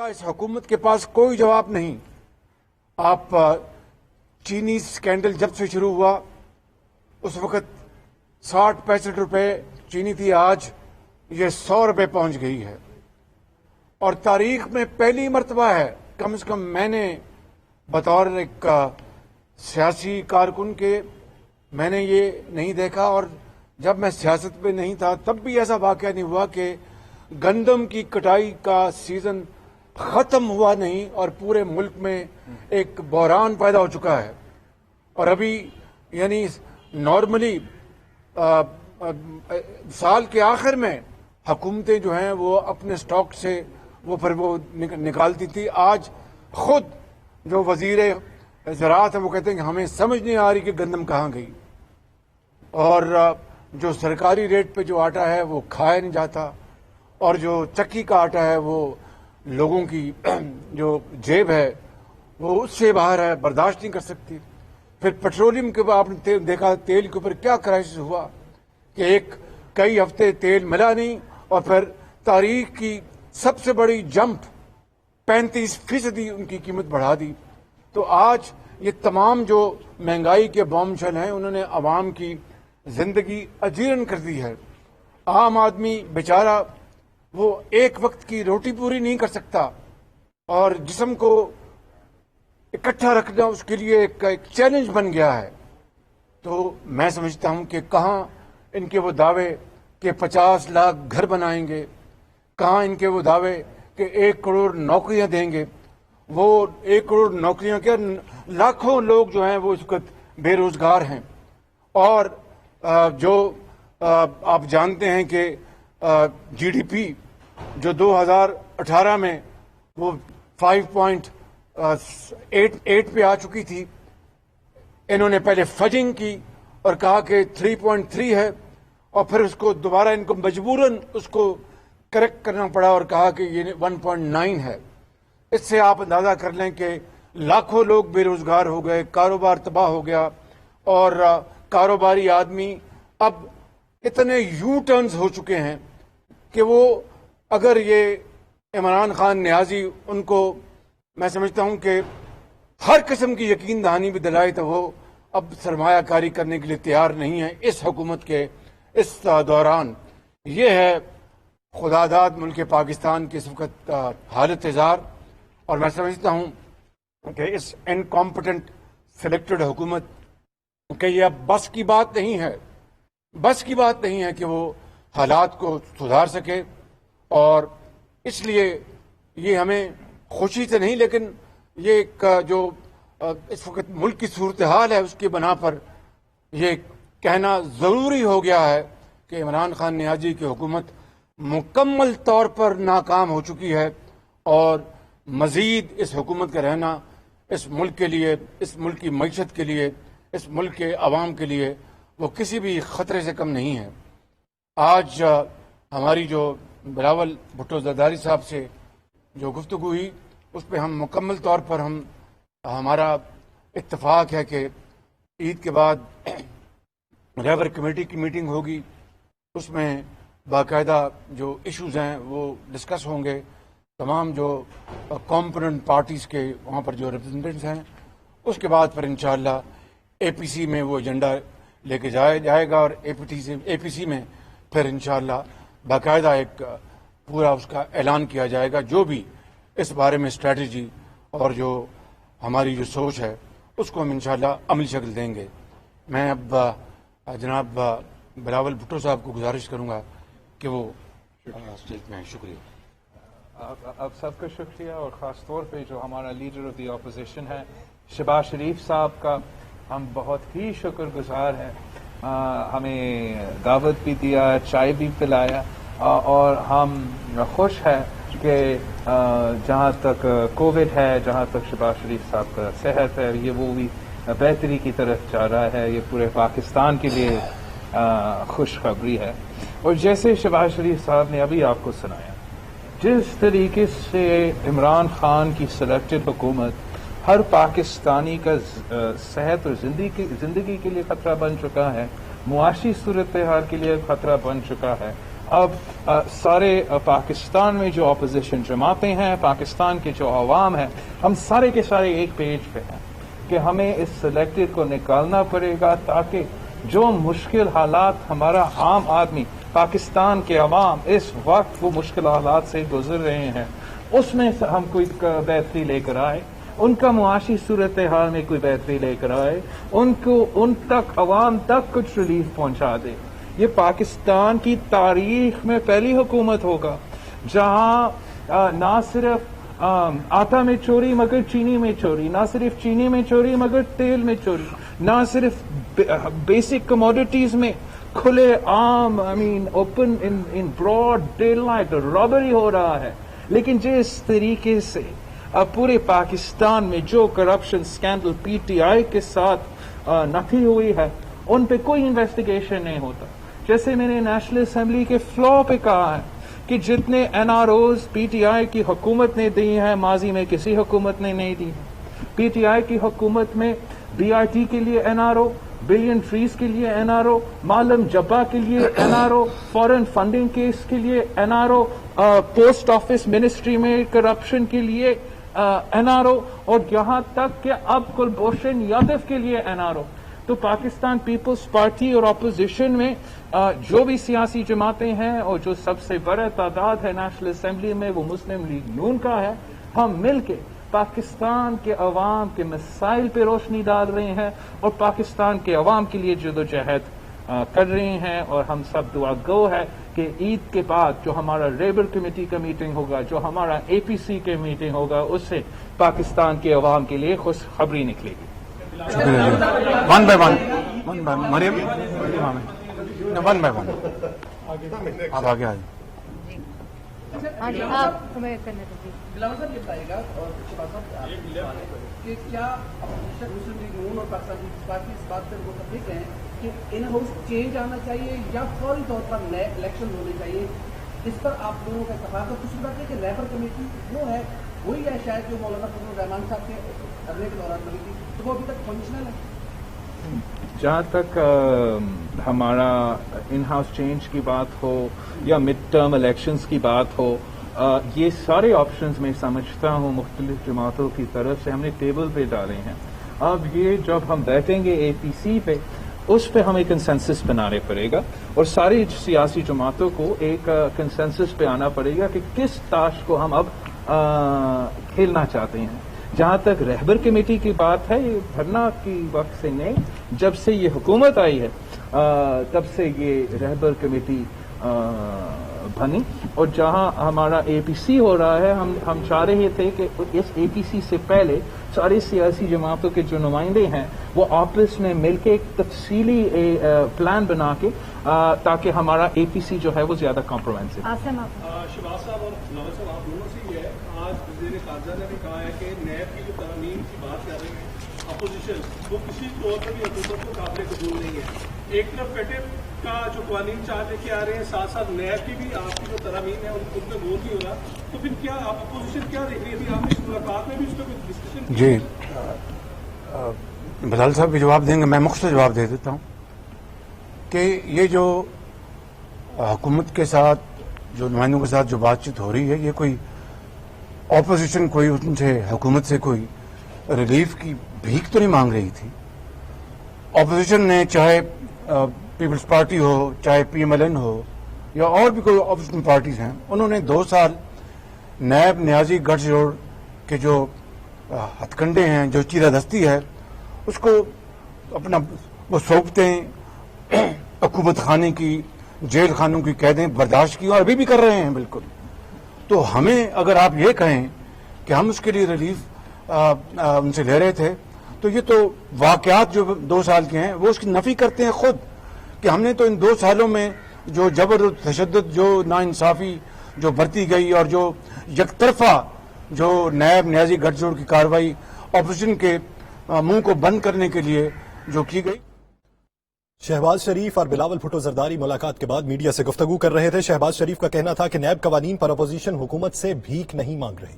کا اس حکومت کے پاس کوئی جواب نہیں. آپ چینی سکینڈل جب سے شروع ہوا اس وقت 60-65 روپے چینی تھی، آج یہ 100 روپے پہنچ گئی ہے. اور تاریخ میں پہلی مرتبہ ہے، کم از کم میں نے بطور ایک سیاسی کارکن کے میں نے یہ نہیں دیکھا، اور جب میں سیاست میں نہیں تھا تب بھی ایسا واقعہ نہیں ہوا کہ گندم کی کٹائی کا سیزن ختم ہوا نہیں اور پورے ملک میں ایک بحران پیدا ہو چکا ہے. اور ابھی یعنی نارملی سال کے آخر میں حکومتیں جو ہیں وہ اپنے سٹاک سے وہ پھر وہ نکالتی تھی. آج خود جو وزیر زراعت ہے وہ کہتے ہیں کہ ہمیں سمجھ نہیں آ رہی کہ گندم کہاں گئی، اور جو سرکاری ریٹ پہ جو آٹا ہے وہ کھایا نہیں جاتا، اور جو چکی کا آٹا ہے وہ لوگوں کی جو جیب ہے وہ اس سے باہر ہے، برداشت نہیں کر سکتی. پھر پیٹرولیم کے بعد آپ نے دیکھا تیل کے اوپر کیا کرائسس ہوا کہ کئی ہفتے تیل ملا نہیں، اور پھر تاریخ کی سب سے بڑی جمپ 35% ان کی قیمت بڑھا دی. تو آج یہ تمام جو مہنگائی کے بام شل ہیں انہوں نے عوام کی زندگی اجیرن کر دی ہے. عام آدمی بیچارہ وہ ایک وقت کی روٹی پوری نہیں کر سکتا، اور جسم کو اکٹھا رکھنا اس کے لیے ایک چیلنج بن گیا ہے. تو میں سمجھتا ہوں کہ کہاں ان کے وہ دعوے کہ 50 لاکھ گھر بنائیں گے، کہاں ان کے وہ دعوے کہ 1 کروڑ نوکریاں دیں گے. وہ 1 کروڑ نوکریاں کیا، لاکھوں لوگ جو ہیں وہ اس وقت بے روزگار ہیں. اور جو آپ جانتے ہیں کہ جی ڈی پی جو 2018 میں وہ 5.8 پہ آ چکی تھی، انہوں نے پہلے فجنگ کی اور کہا کہ 3.3 ہے، اور پھر اس کو دوبارہ ان کو مجبوراً اس کو کریکٹ کرنا پڑا اور کہا کہ یہ 1.9 ہے. اس سے آپ اندازہ کر لیں کہ لاکھوں لوگ بے روزگار ہو گئے، کاروبار تباہ ہو گیا، اور کاروباری آدمی اب اتنے یو ٹرنز ہو چکے ہیں کہ وہ اگر یہ عمران خان نیازی ان کو میں سمجھتا ہوں کہ ہر قسم کی یقین دہانی بھی دلائے تو وہ اب سرمایہ کاری کرنے کے لیے تیار نہیں ہے اس حکومت کے اس دوران. یہ ہے خدا داد ملک پاکستان کی اس وقت حالت اظہار. اور میں سمجھتا ہوں کہ اس انکمپٹنٹ سلیکٹڈ حکومت کہ یہ اب بس کی بات نہیں ہے کہ وہ حالات کو سدھار سکے. اور اس لیے یہ ہمیں خوشی سے نہیں، لیکن یہ ایک جو اس وقت ملک کی صورتحال ہے اس کی بنا پر یہ کہنا ضروری ہو گیا ہے کہ عمران خان نیازی کی حکومت مکمل طور پر ناکام ہو چکی ہے، اور مزید اس حکومت کا رہنا اس ملک کے لیے، اس ملک کی معیشت کے لیے، اس ملک کے عوام کے لیے وہ کسی بھی خطرے سے کم نہیں ہے. آج ہماری جو بلاول بھٹو زرداری صاحب سے جو گفتگو ہوئی اس پہ ہم مکمل طور پر ہمارا اتفاق ہے کہ عید کے بعد رہبر کمیٹی کی میٹنگ ہوگی، اس میں باقاعدہ جو ایشوز ہیں وہ ڈسکس ہوں گے. تمام جو کمپوننٹ پارٹیز کے وہاں پر جو ریپرزنٹیٹس ہیں، اس کے بعد پھر انشاءاللہ اے پی سی میں وہ ایجنڈا لے کے جائے گا، اور اے پی سی میں پھر انشاءاللہ باقاعدہ ایک پورا اس کا اعلان کیا جائے گا، جو بھی اس بارے میں اسٹریٹجی اور جو ہماری جو سوچ ہے اس کو ہم انشاءاللہ عملی شکل دیں گے. میں اب جناب بلاول بھٹو صاحب کو گزارش کروں گا کہ وہ اسٹیج میں. شکریہ. آپ سب کا شکریہ، اور خاص طور پہ جو ہمارا لیڈر آف دی اپوزیشن ہے شہباز شریف صاحب کا ہم بہت ہی شکر گزار ہیں. ہمیں دعوت بھی دیا، چائے بھی پلایا، اور ہم خوش ہیں کہ جہاں تک کووڈ ہے، جہاں تک شہباز شریف صاحب کا صحت ہے، یہ وہ بھی بہتری کی طرف جا رہا ہے. یہ پورے پاکستان کے لیے خوشخبری ہے. اور جیسے شہباز شریف صاحب نے ابھی آپ کو سنایا، جس طریقے سے عمران خان کی سلیکٹڈ حکومت ہر پاکستانی کا صحت اور زندگی کے لیے خطرہ بن چکا ہے، معاشی صورتحال کے لیے خطرہ بن چکا ہے، اب سارے پاکستان میں جو اپوزیشن جماعتیں ہیں، پاکستان کے جو عوام ہیں، ہم سارے کے سارے ایک پیج پہ ہیں کہ ہمیں اس سلیکٹڈ کو نکالنا پڑے گا، تاکہ جو مشکل حالات ہمارا عام آدمی، پاکستان کے عوام اس وقت وہ مشکل حالات سے گزر رہے ہیں، اس میں ہم کوئی بہتری لے کر آئے، ان کا معاشی صورتحال میں کوئی بہتری لے کر آئے، ان تک عوام تک کچھ ریلیف پہنچا دے۔ یہ پاکستان کی تاریخ میں پہلی حکومت ہوگا جہاں نہ صرف آٹا میں چوری مگر چینی میں چوری، نہ صرف چینی میں چوری مگر تیل میں چوری، نہ صرف بیسک کموڈیٹیز میں کھلے عام open in broad daylight robbery ہو رہا ہے، لیکن جس طریقے سے اب پورے پاکستان میں جو کرپشن سکینڈل پی ٹی آئی کے ساتھ نفی ہوئی ہے، ان پہ کوئی انویسٹیگیشن نہیں ہوتا۔ جیسے میں نے نیشنل اسمبلی کے فلور پہ کہا ہے کہ جتنے N R Os P T I کی حکومت نے دی ہیں، ماضی میں کسی حکومت نے نہیں دی۔ پی ٹی آئی کی حکومت میں بی آر ٹی کے لیے N R O, billion trees کے لیے N R O, Malam Jabba کے لیے N R O, foreign funding case کے لیے N R O, post office ministry میں کرپشن کے لیے این آر او، اور یہاں تک کہ اب کلبھوشن یادو کے لیے این آر او۔ تو پاکستان پیپلز پارٹی اور اپوزیشن میں جو بھی سیاسی جماعتیں ہیں اور جو سب سے بڑا تعداد ہے نیشنل اسمبلی میں وہ مسلم لیگ نون کا ہے، ہم مل کے پاکستان کے عوام کے مسائل پہ روشنی ڈال رہے ہیں اور پاکستان کے عوام کے لیے جدوجہد کر رہے ہیں، اور ہم سب دعا گو ہے کہ عید کے بعد جو ہمارا لیبر کمیٹی کا میٹنگ ہوگا، جو ہمارا اے پی سی کے میٹنگ ہوگا، اس سے پاکستان کے عوام کے لیے خوشخبری نکلے گی۔ One by one Maryam one by one آپ آگے آئیے۔ آپ ہمیں کرنے دیجیے۔ بلاول صاحب یہ بتائیے گا اور کہ کیا مسلم لیگ نون اور پاکستان پیپلز پارٹی اس بات پر متفق ہیں کہ ان ہاؤس چینج آنا چاہیے یا فوری طور پر نئے الیکشن ہونے چاہیے؟ اس پر آپ لوگوں کا اتفاق ہے۔ کچھ بات ہے کہ ریفر کمیٹی وہ ہے وہی ہے شاید جو مولانا فضل الرحمان صاحب کے دھرنے کے دوران بنی تھی، تو وہ ابھی تک فنکشنل ہے؟ جہاں تک ہمارا ان ہاؤس چینج کی بات ہو یا مڈ ٹرم الیکشنز کی بات ہو، یہ سارے آپشنز میں سمجھتا ہوں مختلف جماعتوں کی طرف سے ہم نے ٹیبل پہ ڈالے ہیں۔ اب یہ جب ہم بیٹھیں گے اے پی سی پہ، اس پہ ہمیں کنسنسس بنانے پڑے گا اور ساری سیاسی جماعتوں کو ایک کنسنسس پہ آنا پڑے گا کہ کس تاش کو ہم اب کھیلنا چاہتے ہیں۔ جہاں تک رہبر کمیٹی کی بات ہے، یہ دھرنا کی وقت سے نہیں، جب سے یہ حکومت آئی ہے تب سے یہ رہبر کمیٹی بنی، اور جہاں ہمارا اے پی سی ہو رہا ہے، ہم چاہ رہے تھے کہ اس اے پی سی سے پہلے ساری سیاسی جماعتوں کے جو نمائندے ہیں وہ آپس میں مل کے ایک تفصیلی پلان بنا کے تاکہ ہمارا اے پی سی جو ہے وہ زیادہ کمپرومائنسو۔ شہباز صاحب اور بلاول صاحب آپ دونوں سے یہ ہے، آج وزیر خارجہ نے بھی کہا ہے کہ نیب کی جو ترامیم کی بات کر رہے ہیں اپوزیشن، وہ کسی طور پر بھی حکومت کو قابل قبول نہیں ہے۔ ایک طرف پیٹرن کا جو قوانین چار لے کے آ رہے ہیں، ساتھ ساتھ نیب کی بھی آپ کی جو ترامیم ہے ان میں غور نہیں ہو رہا، تو پھر کیا آپ اپوزیشن کیا دیکھ رہی تھی؟ آپ نے اس ملاقات میں بھی اس پہ کچھ ڈسکشن؟ جی بلال صاحب بھی جواب دیں گے، میں مختصر جواب دے دیتا ہوں کہ یہ جو حکومت کے ساتھ جو نمائندوں کے ساتھ جو بات چیت ہو رہی ہے، یہ کوئی اپوزیشن کوئی ان سے حکومت سے کوئی ریلیف کی بھیک تو نہیں مانگ رہی تھی۔ اپوزیشن نے چاہے پیپلز پارٹی ہو، چاہے پی ایم ایل این ہو یا اور بھی کوئی اپوزیشن پارٹیز ہیں، انہوں نے 2 سال نیب نیازی گٹھ جوڑ کے جو ہتھ کنڈے ہیں، جو چیرہ دستی ہے، اس کو اپنا وہ صوبتیں حکومت خانے کی، جیل خانوں کی قیدیں برداشت کی اور ابھی بھی کر رہے ہیں بالکل۔ تو ہمیں اگر آپ یہ کہیں کہ ہم اس کے لیے ریلیف ان سے لے رہے تھے، تو یہ تو واقعات جو 2 سال کے ہیں وہ اس کی نفی کرتے ہیں خود، کہ ہم نے تو ان 2 سالوں میں جو جبر و تشدد، جو ناانصافی جو برتی گئی اور جو یک طرفہ جو نیب نیازی گٹھ جوڑ کی کارروائی اپوزیشن کے منہ کو بند کرنے کے لیے جو کی گئی۔ شہباز شریف اور بلاول بھٹو زرداری ملاقات کے بعد میڈیا سے گفتگو کر رہے تھے۔ شہباز شریف کا کہنا تھا کہ نیب قوانین پر اپوزیشن حکومت سے بھیک نہیں مانگ رہی۔